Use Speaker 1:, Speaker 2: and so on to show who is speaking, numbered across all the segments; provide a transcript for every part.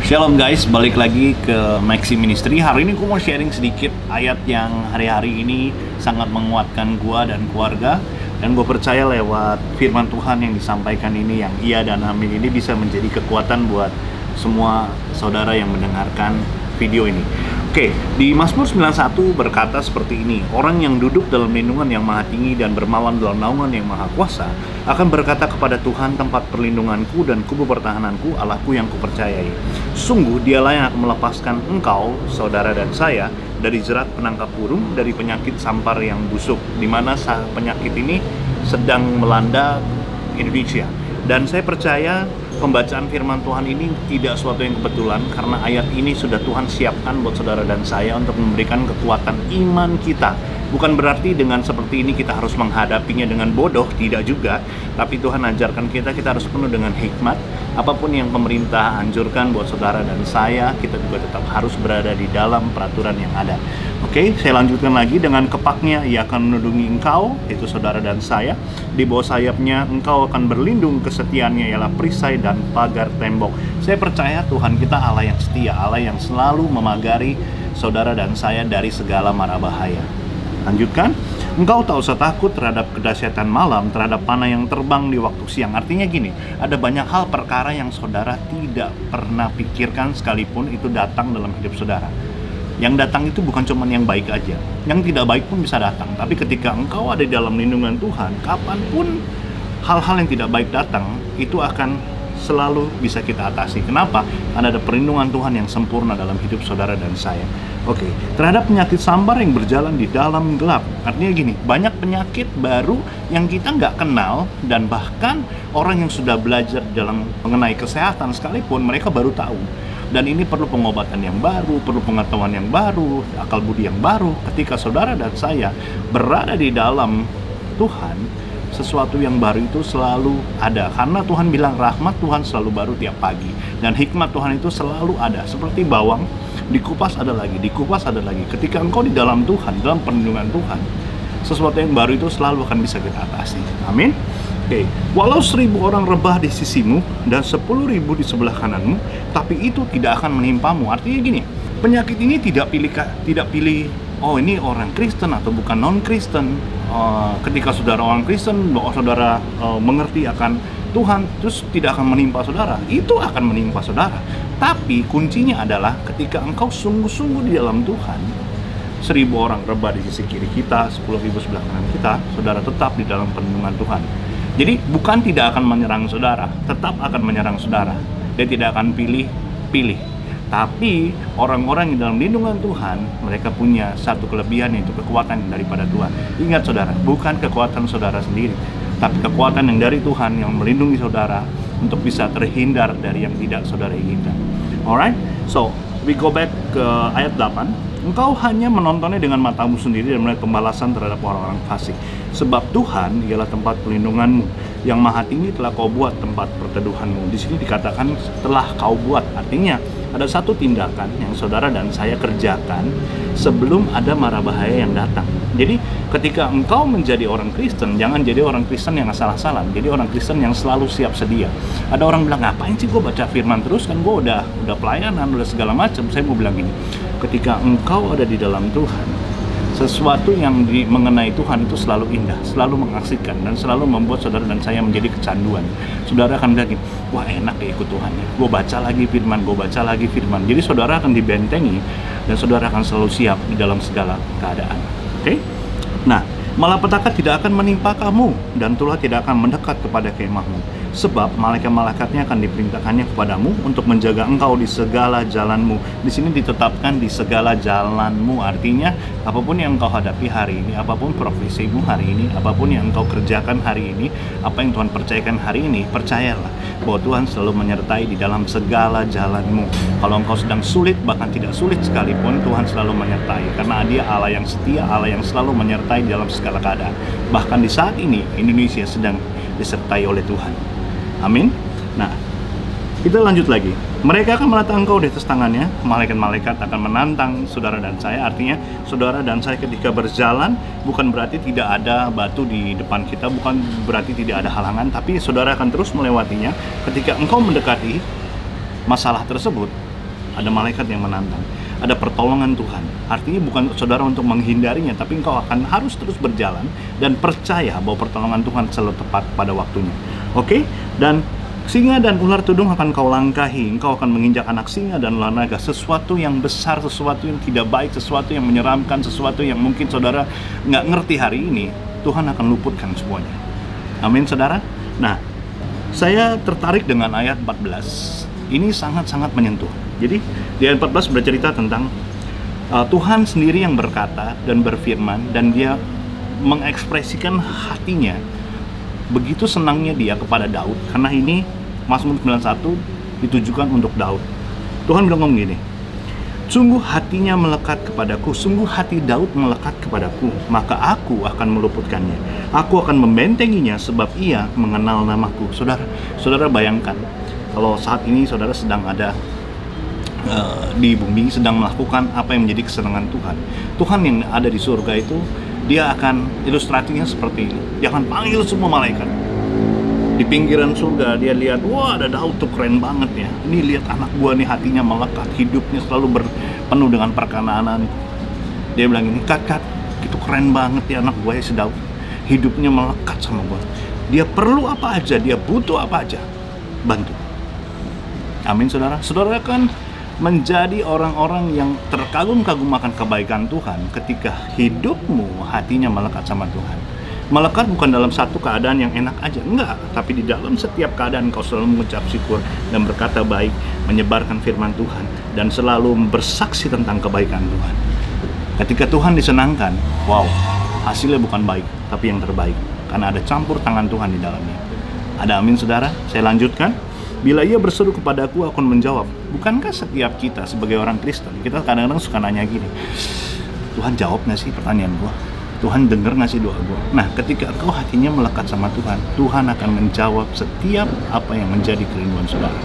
Speaker 1: Shalom guys, balik lagi ke Maxi Ministry. Hari ini gue mau sharing sedikit ayat yang hari-hari ini sangat menguatkan gue dan keluarga. Dan gue percaya lewat firman Tuhan yang disampaikan ini, yang iya dan amin ini bisa menjadi kekuatan buat semua saudara yang mendengarkan video ini. Oke, di Mazmur 91 berkata seperti ini: orang yang duduk dalam lindungan yang maha tinggi dan bermalam dalam naungan yang maha kuasa akan berkata kepada Tuhan, tempat perlindunganku dan kubu pertahananku, Allahku yang kupercayai. Sungguh dialah yang akan melepaskan engkau, saudara dan saya, dari jerat penangkap burung, dari penyakit sampar yang busuk, di mana penyakit ini sedang melanda Indonesia. Dan saya percaya pembacaan firman Tuhan ini tidak suatu yang kebetulan, karena ayat ini sudah Tuhan siapkan buat saudara dan saya untuk memberikan kekuatan iman kita. Bukan berarti dengan seperti ini kita harus menghadapinya dengan bodoh, tidak juga. Tapi Tuhan ajarkan kita harus penuh dengan hikmat. Apapun yang pemerintah anjurkan buat saudara dan saya, kita juga tetap harus berada di dalam peraturan yang ada. Oke, saya lanjutkan lagi. Dengan kepaknya ia akan menudungi engkau, itu saudara dan saya. Di bawah sayapnya engkau akan berlindung, kesetiaannya ialah perisai dan pagar tembok. Saya percaya Tuhan kita Allah yang setia, Allah yang selalu memagari saudara dan saya dari segala mara bahaya. Lanjutkan, engkau tak usah takut terhadap kedahsyatan malam, terhadap panah yang terbang di waktu siang. Artinya gini, ada banyak hal perkara yang saudara tidak pernah pikirkan sekalipun itu datang dalam hidup saudara. Yang datang itu bukan cuma yang baik aja, yang tidak baik pun bisa datang. Tapi ketika engkau ada di dalam lindungan Tuhan, kapanpun hal-hal yang tidak baik datang, itu akan selalu bisa kita atasi. Kenapa? Karena ada perlindungan Tuhan yang sempurna dalam hidup saudara dan saya. Oke, terhadap penyakit sampar yang berjalan di dalam gelap. Artinya gini, banyak penyakit baru yang kita nggak kenal, dan bahkan orang yang sudah belajar dalam mengenai kesehatan sekalipun, mereka baru tahu. Dan ini perlu pengobatan yang baru, perlu pengetahuan yang baru, akal budi yang baru. Ketika saudara dan saya berada di dalam Tuhan, sesuatu yang baru itu selalu ada. Karena Tuhan bilang rahmat Tuhan selalu baru tiap pagi. Dan hikmat Tuhan itu selalu ada. Seperti bawang, dikupas ada lagi, dikupas ada lagi. Ketika engkau di dalam Tuhan, dalam perlindungan Tuhan, sesuatu yang baru itu selalu akan bisa kita atasi. Amin. Oke, walau 1000 orang rebah di sisimu dan 10.000 di sebelah kananmu, tapi itu tidak akan menimpamu. Artinya gini, penyakit ini tidak pilih oh ini orang Kristen atau bukan non-Kristen. Ketika saudara orang Kristen, saudara mengerti akan Tuhan, terus tidak akan menimpa saudara. Itu akan menimpa saudara. Tapi kuncinya adalah ketika engkau sungguh-sungguh di dalam Tuhan, 1000 orang rebah di sisi kiri kita, 10.000 sebelah kanan kita, saudara tetap di dalam perlindungan Tuhan. Jadi bukan tidak akan menyerang saudara, tetap akan menyerang saudara. Dia tidak akan pilih. Tapi orang-orang yang dalam lindungan Tuhan, mereka punya satu kelebihan, yaitu kekuatan daripada Tuhan. Ingat saudara, bukan kekuatan saudara sendiri, tapi kekuatan yang dari Tuhan yang melindungi saudara untuk bisa terhindar dari yang tidak saudara inginkan. Alright, so we go back ke ayat 8. Engkau hanya menontonnya dengan matamu sendiri dan melihat pembalasan terhadap orang-orang fasik. Sebab Tuhan ialah tempat pelindunganmu, yang maha tinggi telah kau buat tempat perteduhanmu. Di sini dikatakan telah kau buat, artinya ada satu tindakan yang saudara dan saya kerjakan sebelum ada mara bahaya yang datang. Jadi ketika engkau menjadi orang Kristen, jangan jadi orang Kristen yang asal-asalan. Jadi orang Kristen yang selalu siap sedia. Ada orang bilang, ngapain sih gue baca firman terus, kan gue udah pelayanan, udah segala macam. Saya mau bilang gini, ketika engkau ada di dalam Tuhan, sesuatu yang mengenai Tuhan itu selalu indah, selalu mengasihkan, dan selalu membuat saudara dan saya menjadi kecanduan. Saudara akan bilang, wah enak ya ikut Tuhan ya, gue baca lagi firman. Jadi saudara akan dibentengi, dan saudara akan selalu siap di dalam segala keadaan. Oke? Nah, malapetaka tidak akan menimpa kamu, dan tulah tidak akan mendekat kepada kemahmu. Sebab malaikat-malaikatnya akan diperintahkannya kepadamu untuk menjaga engkau di segala jalanmu. Di sini ditetapkan di segala jalanmu, artinya apapun yang engkau hadapi hari ini, apapun profesimu hari ini, apapun yang engkau kerjakan hari ini, apa yang Tuhan percayakan hari ini, percayalah bahwa Tuhan selalu menyertai di dalam segala jalanmu. Kalau engkau sedang sulit, bahkan tidak sulit sekalipun, Tuhan selalu menyertai, karena Dia Allah yang setia, Allah yang selalu menyertai di dalam segala keadaan. Bahkan di saat ini Indonesia sedang disertai oleh Tuhan. Amin. Nah, kita lanjut lagi. Mereka akan menatang engkau di atas tangannya. Malaikat-malaikat akan menantang saudara dan saya. Artinya, saudara dan saya ketika berjalan, bukan berarti tidak ada batu di depan kita, bukan berarti tidak ada halangan, tapi saudara akan terus melewatinya. Ketika engkau mendekati masalah tersebut, ada malaikat yang menantang, ada pertolongan Tuhan. Artinya bukan saudara untuk menghindarinya, tapi engkau akan harus terus berjalan dan percaya bahwa pertolongan Tuhan selalu tepat pada waktunya. Oke? Dan singa dan ular tudung akan kau langkahi, engkau akan menginjak anak singa dan ular naga. Sesuatu yang besar, sesuatu yang tidak baik, sesuatu yang menyeramkan, sesuatu yang mungkin saudara nggak ngerti hari ini, Tuhan akan luputkan semuanya. Amin, saudara. Nah, saya tertarik dengan ayat 14. Ini sangat-sangat menyentuh. Jadi di ayat 14 bercerita tentang Tuhan sendiri yang berkata dan berfirman, dan dia mengekspresikan hatinya. Begitu senangnya dia kepada Daud, karena ini Mazmur 91 ditujukan untuk Daud. Tuhan bilang ngomong gini, sungguh hatinya melekat kepadaku, sungguh hati Daud melekat kepadaku, maka aku akan meluputkannya. Aku akan membentenginya sebab ia mengenal namaku. Saudara bayangkan, kalau saat ini saudara sedang ada di bumi, sedang melakukan apa yang menjadi kesenangan Tuhan. Tuhan yang ada di surga itu, dia akan ilustrasinya seperti ini. Dia akan panggil semua malaikat. Di pinggiran surga dia lihat, wah ada Daud tuh keren banget ya. Ini lihat anak gua nih, hatinya melekat, hidupnya selalu penuh dengan perkenaan. Dia bilang ini, kat, itu keren banget ya anak gua ya si Daud. Hidupnya melekat sama gua. Dia perlu apa aja, dia butuh apa aja, bantu. Amin, saudara. Saudara kan menjadi orang-orang yang terkagum-kagum akan kebaikan Tuhan ketika hidupmu hatinya melekat sama Tuhan. Melekat bukan dalam satu keadaan yang enak aja, enggak, tapi di dalam setiap keadaan kau selalu mengucap syukur dan berkata baik, menyebarkan firman Tuhan, dan selalu bersaksi tentang kebaikan Tuhan. Ketika Tuhan disenangkan, wow, hasilnya bukan baik, tapi yang terbaik, karena ada campur tangan Tuhan di dalamnya. Ada amin, saudara? Saya lanjutkan. Bila ia berseru kepadaku, aku akan menjawab. Bukankah setiap kita sebagai orang Kristen, kita kadang-kadang suka nanya gini, Tuhan jawab nggak sih pertanyaan gua? Tuhan dengar nggak sih doa gua? Nah, ketika engkau hatinya melekat sama Tuhan, Tuhan akan menjawab setiap apa yang menjadi kerinduan saudara.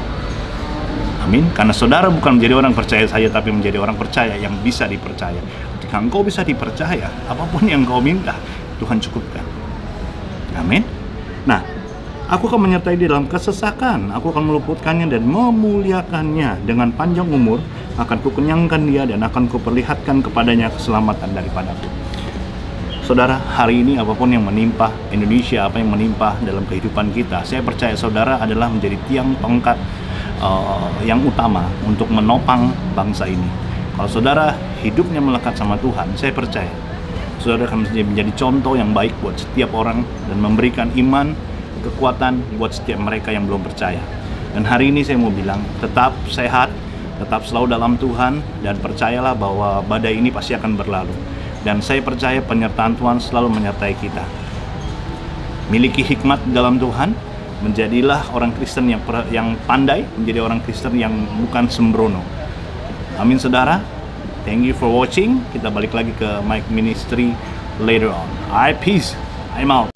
Speaker 1: Amin. Karena saudara bukan menjadi orang percaya saja, tapi menjadi orang percaya yang bisa dipercaya. Ketika engkau bisa dipercaya, apapun yang engkau minta, Tuhan cukupkan. Amin. Nah, aku akan menyertai dia dalam kesesakan, aku akan meluputkannya dan memuliakannya. Dengan panjang umur akan kukenyangkan dia dan akan kuperlihatkan kepadanya keselamatan daripadaku. Saudara, hari ini apapun yang menimpa Indonesia, apa yang menimpa dalam kehidupan kita, saya percaya saudara adalah menjadi tiang tongkat yang utama untuk menopang bangsa ini. Kalau saudara hidupnya melekat sama Tuhan, saya percaya saudara akan menjadi contoh yang baik buat setiap orang dan memberikan iman, kekuatan buat setiap mereka yang belum percaya. Dan hari ini saya mau bilang, tetap sehat, tetap selalu dalam Tuhan, dan percayalah bahwa badai ini pasti akan berlalu. Dan saya percaya penyertaan Tuhan selalu menyertai kita. Miliki hikmat dalam Tuhan, menjadilah orang Kristen yang pandai, menjadi orang Kristen yang bukan sembrono. Amin, saudara. Thank you for watching. Kita balik lagi ke Mike Ministry later on. Alright, peace. I'm out.